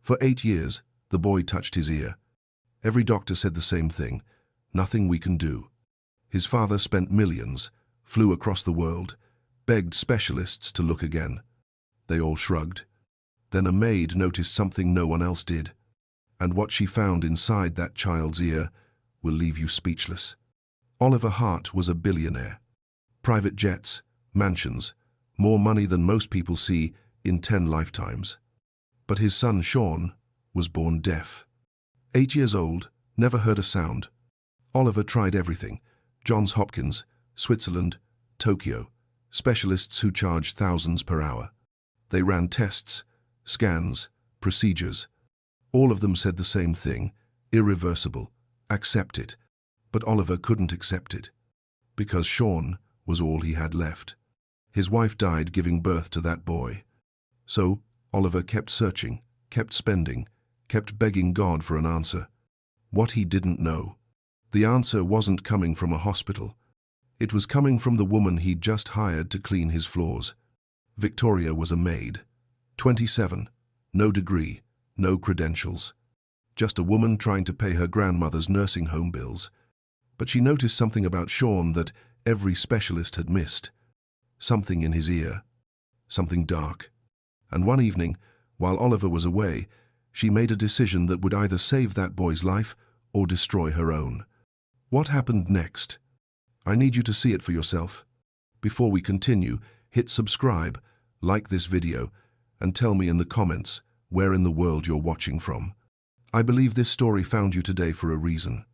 For 8 years, the boy touched his ear. Every doctor said the same thing. Nothing we can do. His father spent millions, flew across the world, begged specialists to look again. They all shrugged. Then a maid noticed something no one else did. And what she found inside that child's ear will leave you speechless. Oliver Hart was a billionaire. Private jets, mansions, more money than most people see in 10 lifetimes. But his son Sean was born deaf. 8 years old, never heard a sound. Oliver tried everything: Johns Hopkins, Switzerland, Tokyo, specialists who charged thousands per hour. They ran tests, scans, procedures. All of them said the same thing: irreversible, accept it. But Oliver couldn't accept it, because Sean was all he had left. His wife died giving birth to that boy. So Oliver kept searching, kept spending, kept begging God for an answer. What he didn't know: the answer wasn't coming from a hospital. It was coming from the woman he'd just hired to clean his floors. Victoria was a maid. 27, no degree, no credentials. Just a woman trying to pay her grandmother's nursing home bills. But she noticed something about Sean that every specialist had missed. Something in his ear. Something dark. And one evening, while Oliver was away, she made a decision that would either save that boy's life or destroy her own. What happened next? I need you to see it for yourself. Before we continue, hit subscribe, like this video, and tell me in the comments where in the world you're watching from. I believe this story found you today for a reason.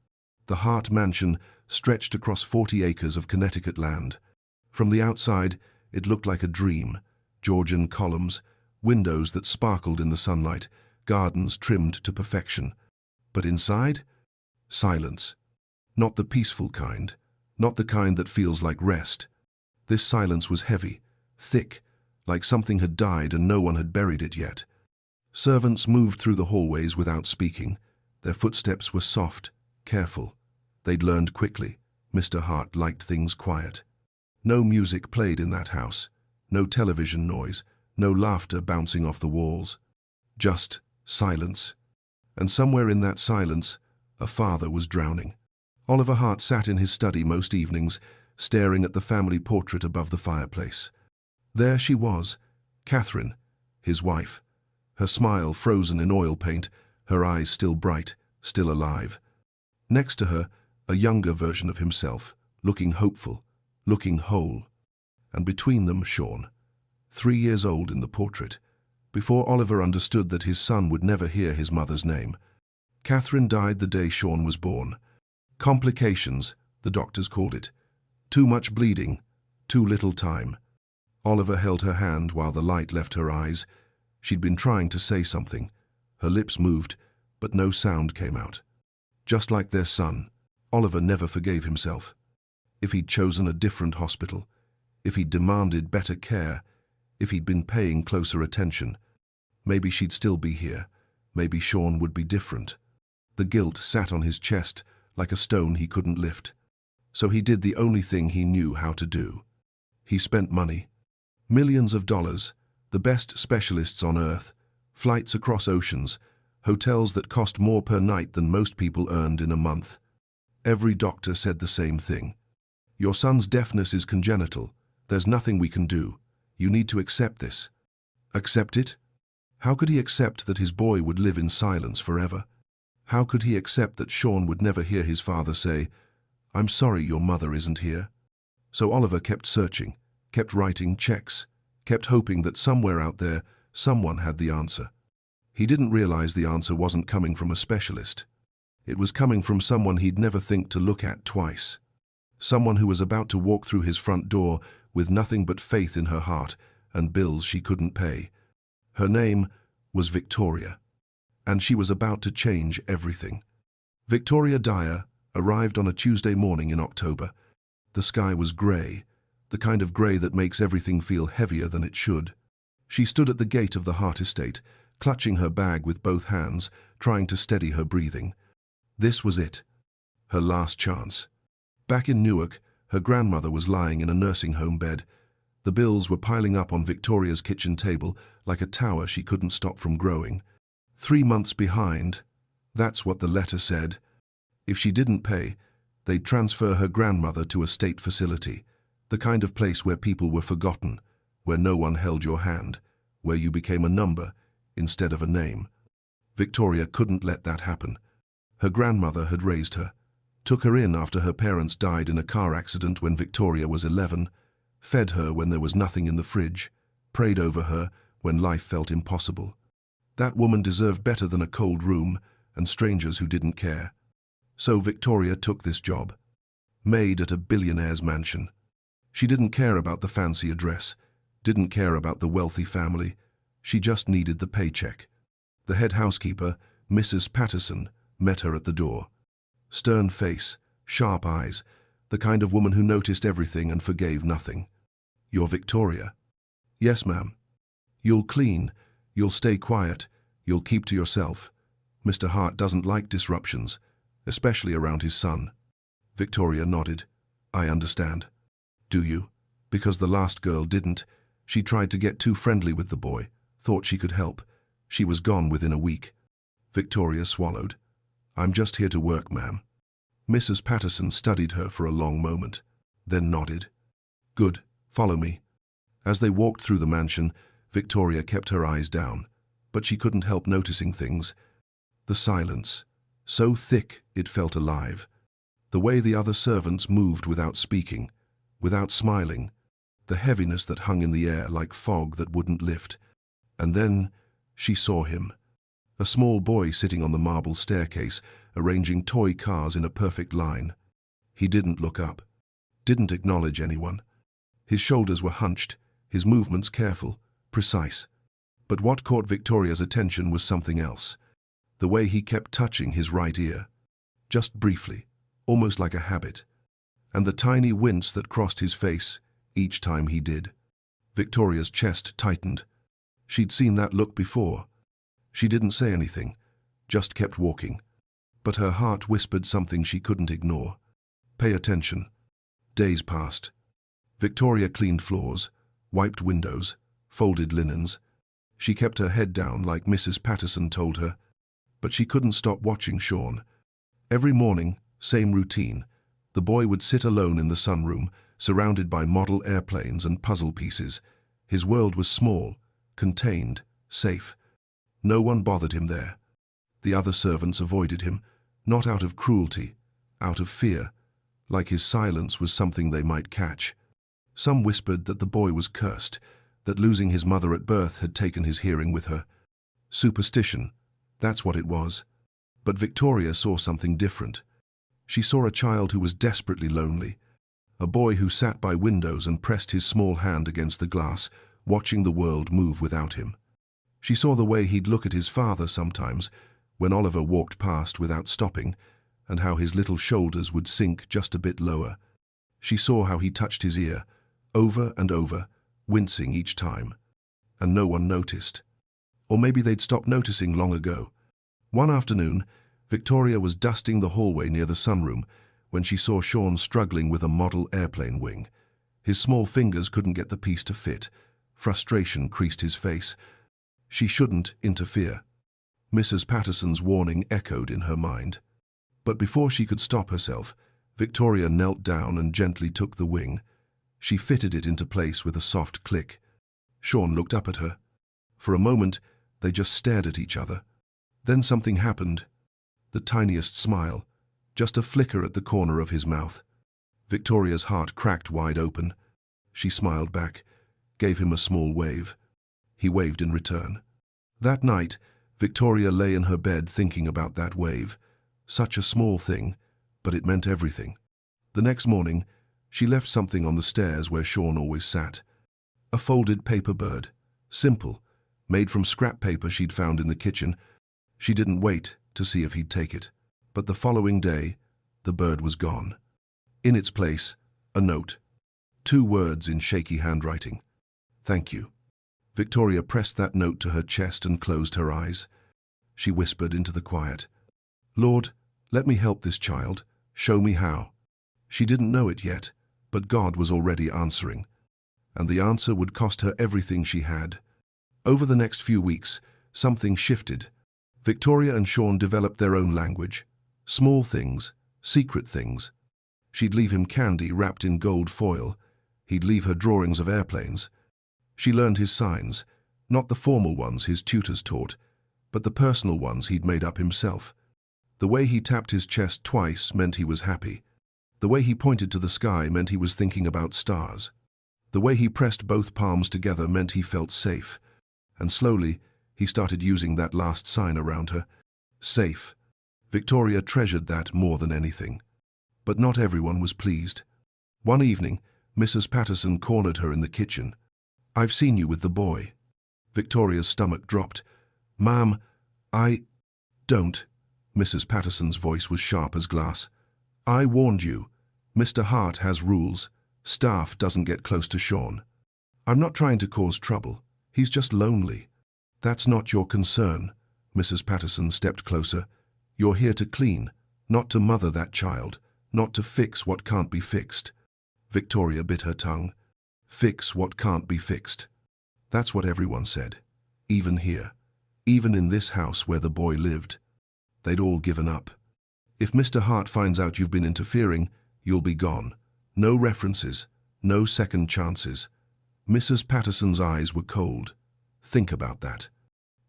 The Hart mansion stretched across 40 acres of Connecticut land. From the outside, it looked like a dream: Georgian columns, windows that sparkled in the sunlight, gardens trimmed to perfection. But inside? Silence. Not the peaceful kind, not the kind that feels like rest. This silence was heavy, thick, like something had died and no one had buried it yet. Servants moved through the hallways without speaking. Their footsteps were soft, careful. They'd learned quickly. Mr. Hart liked things quiet. No music played in that house, no television noise, no laughter bouncing off the walls. Just silence. And somewhere in that silence, a father was drowning. Oliver Hart sat in his study most evenings, staring at the family portrait above the fireplace. There she was, Catherine, his wife, her smile frozen in oil paint, her eyes still bright, still alive. Next to her, a younger version of himself, looking hopeful, looking whole. And between them, Sean, 3 years old in the portrait, before Oliver understood that his son would never hear his mother's name. Catherine died the day Sean was born. Complications, the doctors called it. Too much bleeding, too little time. Oliver held her hand while the light left her eyes. She'd been trying to say something. Her lips moved, but no sound came out. Just like their son, Oliver never forgave himself. If he'd chosen a different hospital, if he'd demanded better care, if he'd been paying closer attention, maybe she'd still be here. Maybe Sean would be different. The guilt sat on his chest like a stone he couldn't lift. So he did the only thing he knew how to do. He spent money. Millions of dollars, the best specialists on Earth, flights across oceans, hotels that cost more per night than most people earned in a month. Every doctor said the same thing. Your son's deafness is congenital. There's nothing we can do. You need to accept this. Accept it? How could he accept that his boy would live in silence forever? How could he accept that Sean would never hear his father say, "I'm sorry your mother isn't here"? So Oliver kept searching, kept writing checks, kept hoping that somewhere out there, someone had the answer. He didn't realize the answer wasn't coming from a specialist. It was coming from someone he'd never think to look at twice. Someone who was about to walk through his front door with nothing but faith in her heart and bills she couldn't pay. Her name was Victoria, and she was about to change everything. Victoria Dyer arrived on a Tuesday morning in October. The sky was grey, the kind of grey that makes everything feel heavier than it should. She stood at the gate of the Hart estate, clutching her bag with both hands, trying to steady her breathing. This was it, her last chance. Back in Newark, her grandmother was lying in a nursing home bed. The bills were piling up on Victoria's kitchen table like a tower she couldn't stop from growing. 3 months behind. That's what the letter said. If she didn't pay, they'd transfer her grandmother to a state facility, the kind of place where people were forgotten, where no one held your hand, where you became a number instead of a name. Victoria couldn't let that happen. Her grandmother had raised her, took her in after her parents died in a car accident when Victoria was 11, fed her when there was nothing in the fridge, prayed over her when life felt impossible. That woman deserved better than a cold room and strangers who didn't care. So Victoria took this job. Maid at a billionaire's mansion. She didn't care about the fancy address, didn't care about the wealthy family. She just needed the paycheck. The head housekeeper, Mrs. Patterson, met her at the door. Stern face, sharp eyes, the kind of woman who noticed everything and forgave nothing. "You're Victoria?" "Yes, ma'am." "You'll clean, you'll stay quiet, you'll keep to yourself. Mr. Hart doesn't like disruptions, especially around his son." Victoria nodded. "I understand." "Do you?" Because the last girl didn't. She tried to get too friendly with the boy, thought she could help. She was gone within a week. Victoria swallowed. "I'm just here to work, ma'am." Mrs. Patterson studied her for a long moment, then nodded. "Good, follow me." As they walked through the mansion, Victoria kept her eyes down, but she couldn't help noticing things. The silence, so thick it felt alive. The way the other servants moved without speaking, without smiling. The heaviness that hung in the air like fog that wouldn't lift. And then she saw him. A small boy sitting on the marble staircase, arranging toy cars in a perfect line. He didn't look up, didn't acknowledge anyone. His shoulders were hunched, his movements careful, precise. But what caught Victoria's attention was something else. The way he kept touching his right ear. Just briefly, almost like a habit. And the tiny wince that crossed his face each time he did. Victoria's chest tightened. She'd seen that look before. She didn't say anything, just kept walking. But her heart whispered something she couldn't ignore. Pay attention. Days passed. Victoria cleaned floors, wiped windows, folded linens. She kept her head down like Mrs. Patterson told her. But she couldn't stop watching Sean. Every morning, same routine. The boy would sit alone in the sunroom, surrounded by model airplanes and puzzle pieces. His world was small, contained, safe. No one bothered him there. The other servants avoided him, not out of cruelty, out of fear, like his silence was something they might catch. Some whispered that the boy was cursed, that losing his mother at birth had taken his hearing with her. Superstition, that's what it was. But Victoria saw something different. She saw a child who was desperately lonely, a boy who sat by windows and pressed his small hand against the glass, watching the world move without him. She saw the way he'd look at his father sometimes, when Oliver walked past without stopping, and how his little shoulders would sink just a bit lower. She saw how he touched his ear, over and over, wincing each time. And no one noticed. Or maybe they'd stopped noticing long ago. One afternoon, Victoria was dusting the hallway near the sunroom when she saw Sean struggling with a model airplane wing. His small fingers couldn't get the piece to fit. Frustration creased his face. She shouldn't interfere. Mrs. Patterson's warning echoed in her mind. But before she could stop herself, Victoria knelt down and gently took the wing. She fitted it into place with a soft click. Sean looked up at her. For a moment, they just stared at each other. Then something happened. The tiniest smile, just a flicker at the corner of his mouth. Victoria's heart cracked wide open. She smiled back, gave him a small wave. He waved in return. That night, Victoria lay in her bed thinking about that wave. Such a small thing, but it meant everything. The next morning, she left something on the stairs where Sean always sat. A folded paper bird, simple, made from scrap paper she'd found in the kitchen. She didn't wait to see if he'd take it. But the following day, the bird was gone. In its place, a note. 2 words in shaky handwriting. "Thank you." Victoria pressed that note to her chest and closed her eyes. She whispered into the quiet, "Lord, let me help this child. Show me how." She didn't know it yet, but God was already answering. And the answer would cost her everything she had. Over the next few weeks, something shifted. Victoria and Sean developed their own language. Small things, secret things. She'd leave him candy wrapped in gold foil. He'd leave her drawings of airplanes. She learned his signs, not the formal ones his tutors taught, but the personal ones he'd made up himself. The way he tapped his chest twice meant he was happy. The way he pointed to the sky meant he was thinking about stars. The way he pressed both palms together meant he felt safe. And slowly, he started using that last sign around her. Safe. Victoria treasured that more than anything. But not everyone was pleased. One evening, Mrs. Patterson cornered her in the kitchen. "I've seen you with the boy." Victoria's stomach dropped. "Ma'am, I don't." Mrs. Patterson's voice was sharp as glass. "I warned you. Mr. Hart has rules. Staff doesn't get close to Sean. I'm not trying to cause trouble. He's just lonely." "That's not your concern." Mrs. Patterson stepped closer. "You're here to clean, not to mother that child, not to fix what can't be fixed." Victoria bit her tongue. Fix what can't be fixed. That's what everyone said. Even here. Even in this house where the boy lived. They'd all given up. "If Mr. Hart finds out you've been interfering, you'll be gone. No references, no second chances." Mrs. Patterson's eyes were cold. Think about that.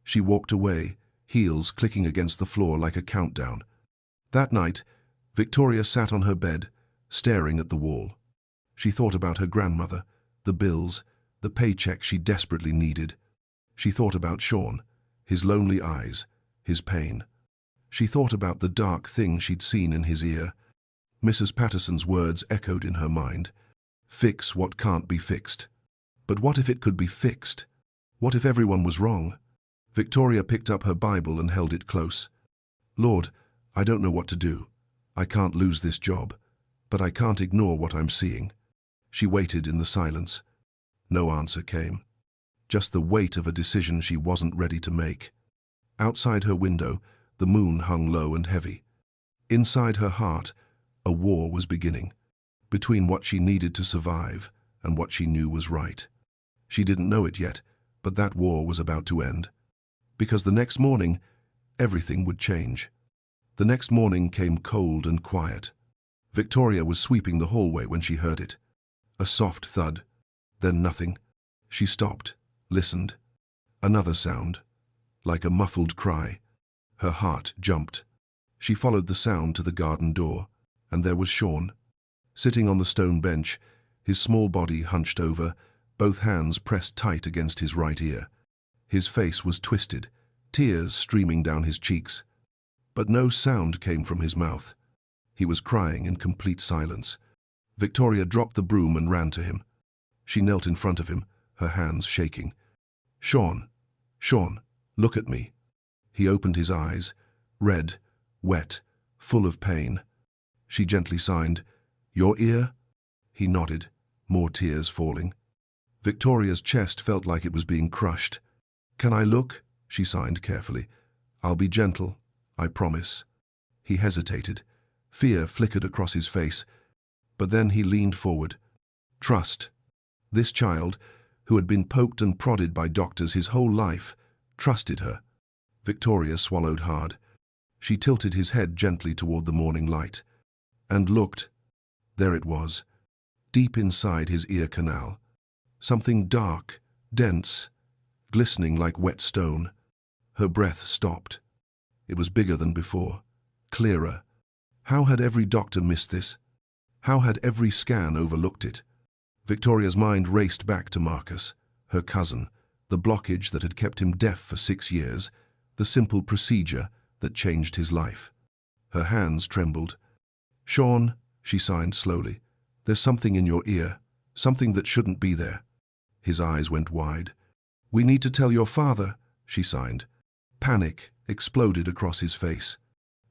She walked away, heels clicking against the floor like a countdown. That night, Victoria sat on her bed, staring at the wall. She thought about her grandmother, the bills, the paycheck she desperately needed. She thought about Sean, his lonely eyes, his pain. She thought about the dark thing she'd seen in his ear. Mrs. Patterson's words echoed in her mind. Fix what can't be fixed. But what if it could be fixed? What if everyone was wrong? Victoria picked up her Bible and held it close. "Lord, I don't know what to do. I can't lose this job, but I can't ignore what I'm seeing." She waited in the silence. No answer came. Just the weight of a decision she wasn't ready to make. Outside her window, the moon hung low and heavy. Inside her heart, a war was beginning, between what she needed to survive and what she knew was right. She didn't know it yet, but that war was about to end. Because the next morning, everything would change. The next morning came cold and quiet. Victoria was sweeping the hallway when she heard it. A soft thud, then nothing. She stopped, listened. Another sound, like a muffled cry. Her heart jumped. She followed the sound to the garden door, and there was Sean, sitting on the stone bench, his small body hunched over, both hands pressed tight against his right ear. His face was twisted, tears streaming down his cheeks. But no sound came from his mouth. He was crying in complete silence. Victoria dropped the broom and ran to him. She knelt in front of him, her hands shaking. "Sean, Sean, look at me." He opened his eyes, red, wet, full of pain. She gently signed, "Your ear?" He nodded, more tears falling. Victoria's chest felt like it was being crushed. "Can I look?" she signed carefully. "I'll be gentle, I promise." He hesitated. Fear flickered across his face. But then he leaned forward. Trust. This child, who had been poked and prodded by doctors his whole life, trusted her. Victoria swallowed hard. She tilted his head gently toward the morning light. And looked. There it was, deep inside his ear canal. Something dark, dense, glistening like wet stone. Her breath stopped. It was bigger than before, clearer. How had every doctor missed this? How had every scan overlooked it? Victoria's mind raced back to Marcus, her cousin, the blockage that had kept him deaf for 6 years, the simple procedure that changed his life. Her hands trembled. "Sean," she signed slowly, "there's something in your ear, something that shouldn't be there." His eyes went wide. "We need to tell your father," she signed. Panic exploded across his face.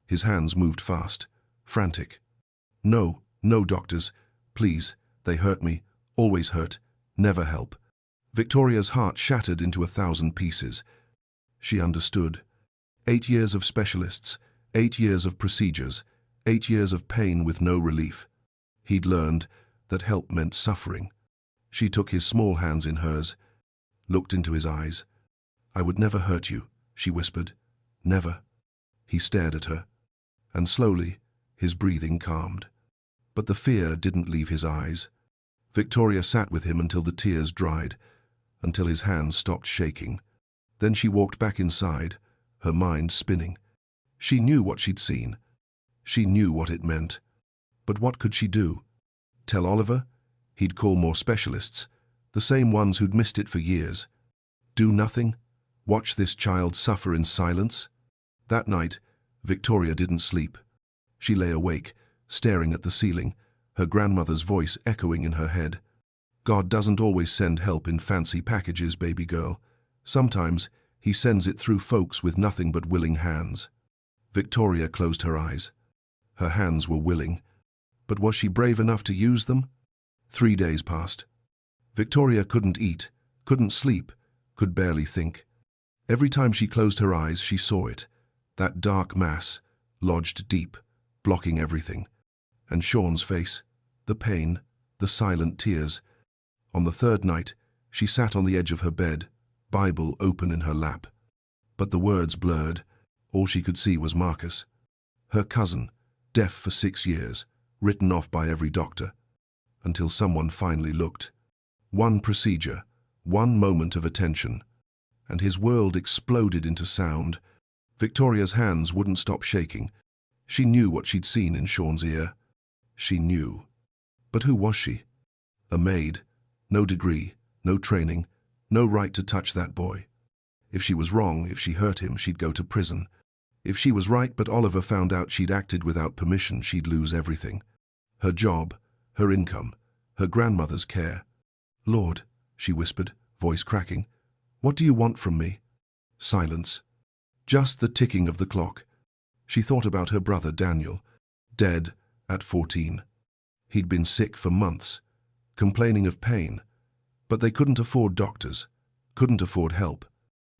His hands moved fast, frantic. "No, no, doctors. Please, they hurt me, always hurt, never help." Victoria's heart shattered into 1,000 pieces. She understood. 8 years of specialists, 8 years of procedures, 8 years of pain with no relief. He'd learned that help meant suffering. She took his small hands in hers, looked into his eyes. "I would never hurt you," she whispered. Never. He stared at her, and slowly his breathing calmed. But the fear didn't leave his eyes. Victoria sat with him until the tears dried, until his hands stopped shaking. Then she walked back inside, her mind spinning. She knew what she'd seen. She knew what it meant. But what could she do? Tell Oliver? He'd call more specialists, the same ones who'd missed it for years. Do nothing? Watch this child suffer in silence? That night, Victoria didn't sleep. She lay awake, staring at the ceiling, her grandmother's voice echoing in her head. God doesn't always send help in fancy packages, baby girl. Sometimes he sends it through folks with nothing but willing hands. Victoria closed her eyes. Her hands were willing, but was she brave enough to use them? 3 days passed. Victoria couldn't eat, couldn't sleep, could barely think. Every time she closed her eyes, she saw it, that dark mass, lodged deep, blocking everything. And Sean's face, the pain, the silent tears. On the third night, she sat on the edge of her bed, Bible open in her lap. But the words blurred. All she could see was Marcus, her cousin, deaf for 6 years, written off by every doctor, until someone finally looked. One procedure, one moment of attention, and his world exploded into sound. Victoria's hands wouldn't stop shaking. She knew what she'd seen in Sean's ear. She knew. But who was she? A maid, no degree, no training, no right to touch that boy. If she was wrong, if she hurt him, she'd go to prison. If she was right but Oliver found out she'd acted without permission, she'd lose everything. Her job, her income, her grandmother's care. Lord, she whispered, voice cracking, what do you want from me? Silence. Just the ticking of the clock. She thought about her brother Daniel, dead at 14. He'd been sick for months, complaining of pain, but they couldn't afford doctors, couldn't afford help.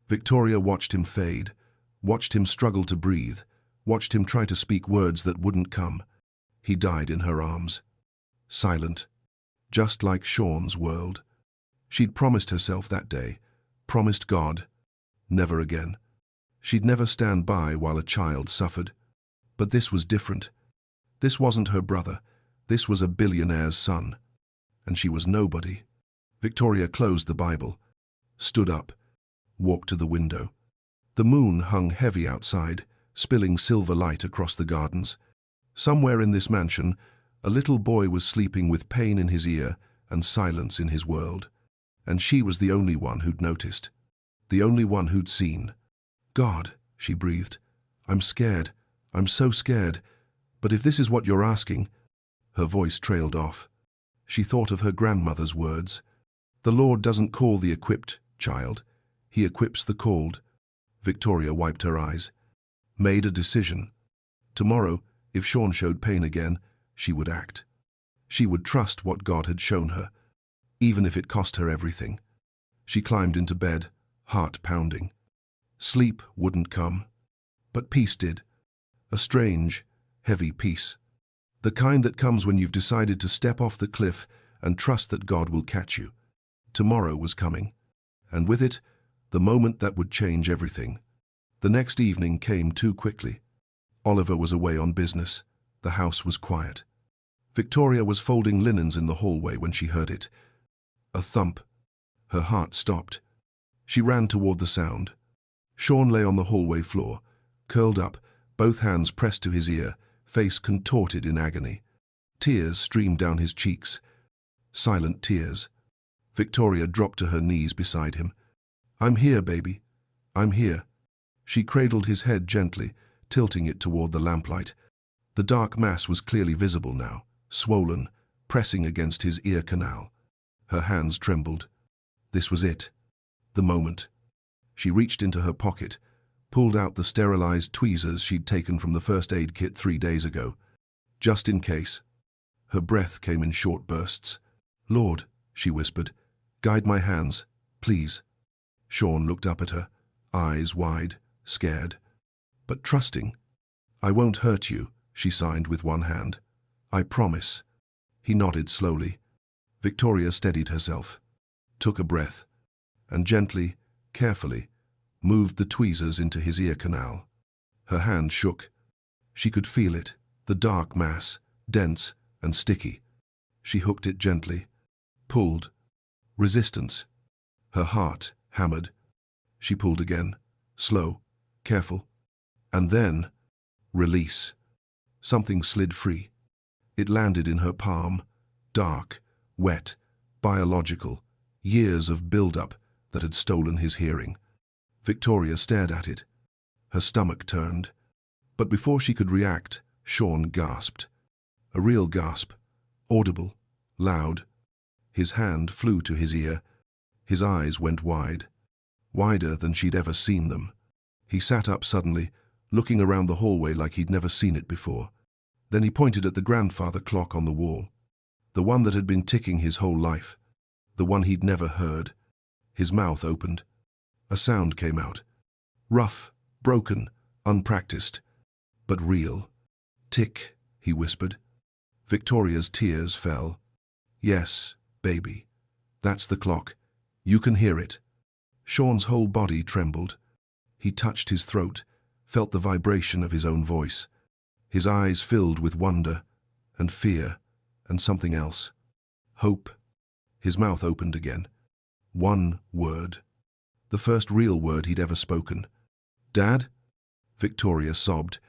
Victoria watched him fade, watched him struggle to breathe, watched him try to speak words that wouldn't come. He died in her arms, silent, just like Sean's world. She'd promised herself that day, promised God, never again. She'd never stand by while a child suffered. But this was different. This wasn't her brother. This was a billionaire's son. And she was nobody. Victoria closed the Bible, stood up, walked to the window. The moon hung heavy outside, spilling silver light across the gardens. Somewhere in this mansion, a little boy was sleeping with pain in his ear and silence in his world. And she was the only one who'd noticed, the only one who'd seen. God, she breathed, I'm scared. I'm so scared. But if this is what you're asking... Her voice trailed off. She thought of her grandmother's words. The Lord doesn't call the equipped, child. He equips the called. Victoria wiped her eyes. Made a decision. Tomorrow, if Sean showed pain again, she would act. She would trust what God had shown her, even if it cost her everything. She climbed into bed, heart pounding. Sleep wouldn't come, but peace did. A strange, heavy peace. The kind that comes when you've decided to step off the cliff and trust that God will catch you. Tomorrow was coming, and with it, the moment that would change everything. The next evening came too quickly. Oliver was away on business. The house was quiet. Victoria was folding linens in the hallway when she heard it. A thump. Her heart stopped. She ran toward the sound. Sean lay on the hallway floor, curled up, both hands pressed to his ear, face contorted in agony. Tears streamed down his cheeks. Silent tears. Victoria dropped to her knees beside him. I'm here, baby. I'm here. She cradled his head gently, tilting it toward the lamplight. The dark mass was clearly visible now, swollen, pressing against his ear canal. Her hands trembled. This was it. The moment. She reached into her pocket, pulled out the sterilized tweezers she'd taken from the first aid kit 3 days ago. Just in case. Her breath came in short bursts. Lord, she whispered, guide my hands, please. Sean looked up at her, eyes wide, scared, but trusting. I won't hurt you, she signed with one hand. I promise. He nodded slowly. Victoria steadied herself, took a breath, and gently, carefully, moved the tweezers into his ear canal. Her hand shook. She could feel it, the dark mass, dense and sticky. She hooked it gently, pulled. Resistance. Her heart hammered. She pulled again, slow, careful. And then, release. Something slid free. It landed in her palm, dark, wet, biological, years of build-up that had stolen his hearing. Victoria stared at it. Her stomach turned. But before she could react, Sean gasped. A real gasp, audible, loud. His hand flew to his ear. His eyes went wide, wider than she'd ever seen them. He sat up suddenly, looking around the hallway like he'd never seen it before. Then he pointed at the grandfather clock on the wall, the one that had been ticking his whole life, the one he'd never heard. His mouth opened. A sound came out. Rough, broken, unpracticed, but real. Tick, he whispered. Victoria's tears fell. Yes, baby. That's the clock. You can hear it. Sean's whole body trembled. He touched his throat, felt the vibration of his own voice. His eyes filled with wonder and fear and something else. Hope. His mouth opened again. One word. The first real word he'd ever spoken. Dad? Victoria sobbed.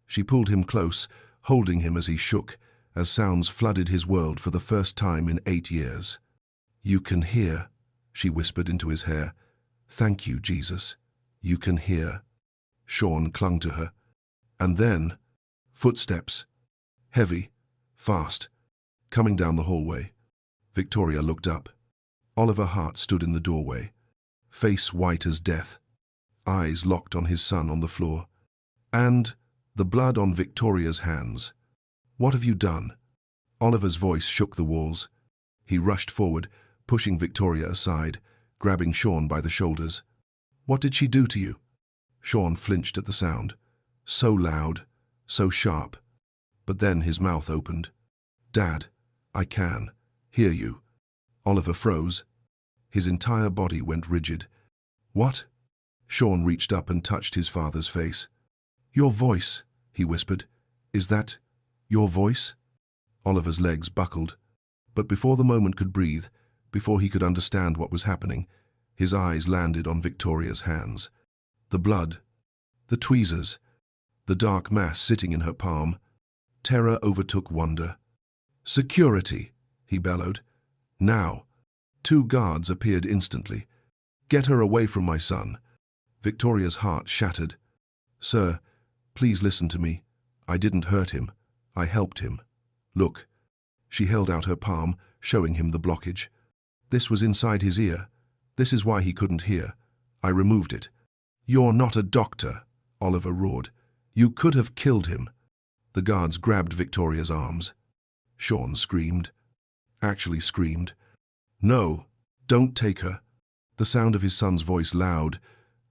She pulled him close, holding him as he shook, as sounds flooded his world for the first time in 8 years. You can hear, she whispered into his hair. Thank you, Jesus. You can hear. Sean clung to her. And then, footsteps. Heavy, fast, coming down the hallway. Victoria looked up. Oliver Hart stood in the doorway, face white as death, eyes locked on his son on the floor. And the blood on Victoria's hands. What have you done? Oliver's voice shook the walls. He rushed forward, pushing Victoria aside, grabbing Sean by the shoulders. What did she do to you? Sean flinched at the sound. So loud, so sharp. But then his mouth opened. Dad, I can hear you. Oliver froze. His entire body went rigid. What? Sean reached up and touched his father's face. Your voice, he whispered. Is that your voice? Oliver's legs buckled. But before the moment could breathe, before he could understand what was happening, his eyes landed on Victoria's hands. The blood, the tweezers, the dark mass sitting in her palm. Terror overtook wonder. Security, he bellowed. Now. 2 guards appeared instantly. Get her away from my son. Victoria's heart shattered. Sir, please listen to me. I didn't hurt him. I helped him. Look. She held out her palm, showing him the blockage. This was inside his ear. This is why he couldn't hear. I removed it. You're not a doctor, Oliver roared. You could have killed him. The guards grabbed Victoria's arms. Sean screamed. Actually screamed. No, don't take her. The sound of his son's voice, loud,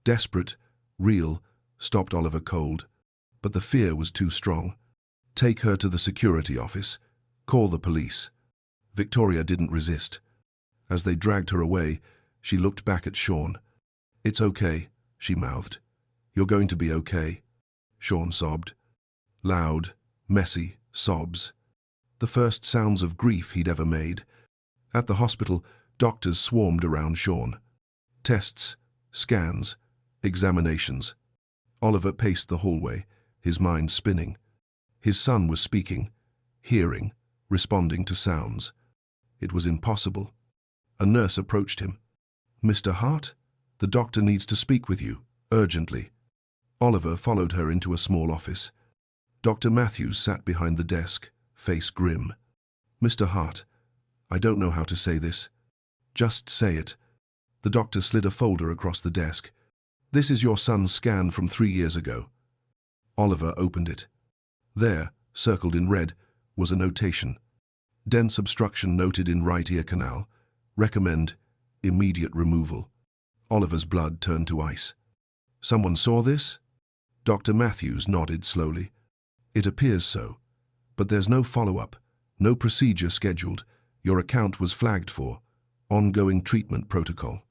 desperate, real, stopped Oliver cold. But the fear was too strong. Take her to the security office. Call the police. Victoria didn't resist. As they dragged her away, she looked back at Sean. It's okay, she mouthed. You're going to be okay. Sean sobbed. Loud, messy sobs. The first sounds of grief he'd ever made. At the hospital, doctors swarmed around Sean. Tests, scans, examinations. Oliver paced the hallway, his mind spinning. His son was speaking, hearing, responding to sounds. It was impossible. A nurse approached him. Mr. Hart, the doctor needs to speak with you, urgently. Oliver followed her into a small office. Dr. Matthews sat behind the desk, face grim. Mr. Hart, I don't know how to say this. Just say it. The doctor slid a folder across the desk. This is your son's scan from 3 years ago. Oliver opened it. There, circled in red, was a notation. Dense obstruction noted in right ear canal. Recommend immediate removal. Oliver's blood turned to ice. Someone saw this? Dr. Matthews nodded slowly. It appears so. But there's no follow-up, no procedure scheduled. Your account was flagged for. Ongoing treatment protocol.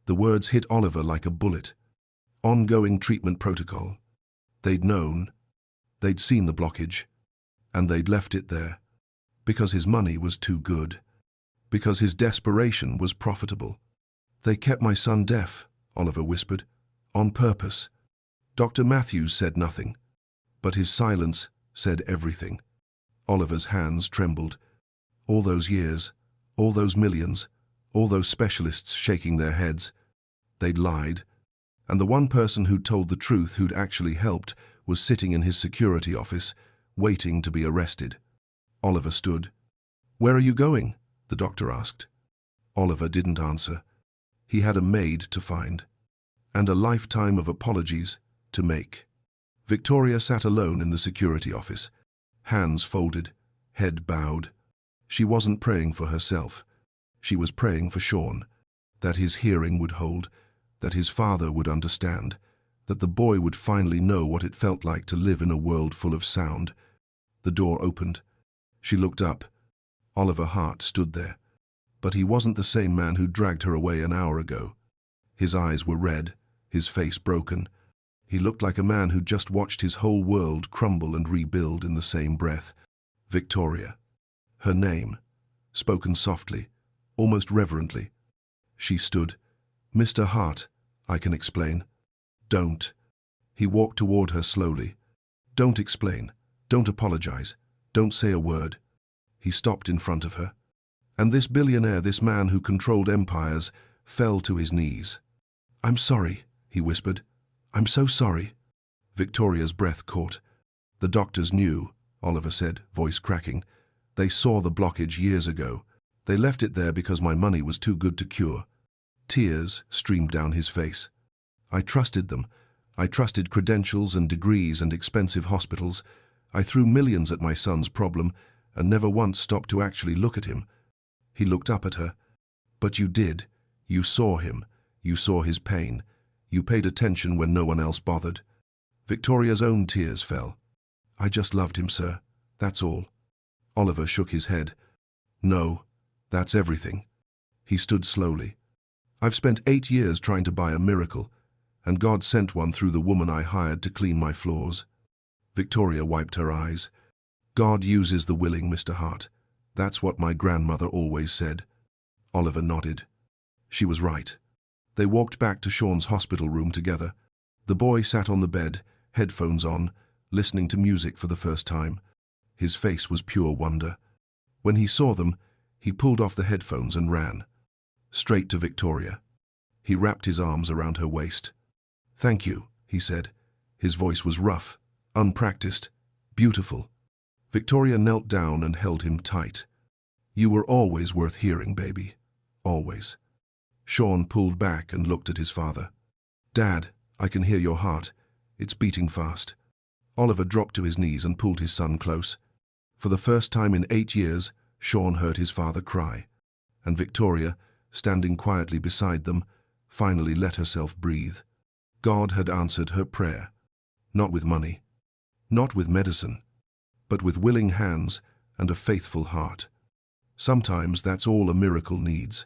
The words hit Oliver like a bullet. Ongoing treatment protocol. They'd known, they'd seen the blockage, and they'd left it there, because his money was too good, because his desperation was profitable. They kept my son deaf, Oliver whispered, on purpose. Dr. Matthews said nothing, but his silence said everything. Oliver's hands trembled. All those years, all those millions, all those specialists shaking their heads. They'd lied, and the one person who'd told the truth, who'd actually helped, was sitting in his security office, waiting to be arrested. Oliver stood. "Where are you going?" the doctor asked. Oliver didn't answer. He had a maid to find, and a lifetime of apologies to make. Victoria sat alone in the security office, hands folded, head bowed. She wasn't praying for herself. She was praying for Sean, that his hearing would hold, that his father would understand, that the boy would finally know what it felt like to live in a world full of sound. The door opened. She looked up. Oliver Hart stood there. But he wasn't the same man who dragged her away an hour ago. His eyes were red, his face broken. He looked like a man who'd just watched his whole world crumble and rebuild in the same breath. Victoria. Her name, spoken softly, almost reverently. She stood. "Mr. Hart, I can explain." "Don't." He walked toward her slowly. "Don't explain. Don't apologize. Don't say a word." He stopped in front of her. And this billionaire, this man who controlled empires, fell to his knees. "I'm sorry," he whispered. "I'm so sorry." Victoria's breath caught. "The doctors knew," Oliver said, voice cracking. "They saw the blockage years ago. They left it there because my money was too good to cure." Tears streamed down his face. "I trusted them. I trusted credentials and degrees and expensive hospitals. I threw millions at my son's problem and never once stopped to actually look at him." He looked up at her. "But you did. You saw him. You saw his pain. You paid attention when no one else bothered." Victoria's own tears fell. "I just loved him, sir. That's all." Oliver shook his head. "No, that's everything." He stood slowly. "I've spent 8 years trying to buy a miracle, and God sent one through the woman I hired to clean my floors." Victoria wiped her eyes. "God uses the willing, Mr. Hart. That's what my grandmother always said." Oliver nodded. She was right. They walked back to Sean's hospital room together. The boy sat on the bed, headphones on, listening to music for the first time. His face was pure wonder. When he saw them, he pulled off the headphones and ran. Straight to Victoria. He wrapped his arms around her waist. "Thank you," he said. His voice was rough, unpracticed, beautiful. Victoria knelt down and held him tight. "You were always worth hearing, baby. Always." Sean pulled back and looked at his father. "Dad, I can hear your heart. It's beating fast." Oliver dropped to his knees and pulled his son close. For the first time in 8 years, Sean heard his father cry. And Victoria, standing quietly beside them, finally let herself breathe. God had answered her prayer. Not with money, not with medicine, but with willing hands and a faithful heart. Sometimes that's all a miracle needs.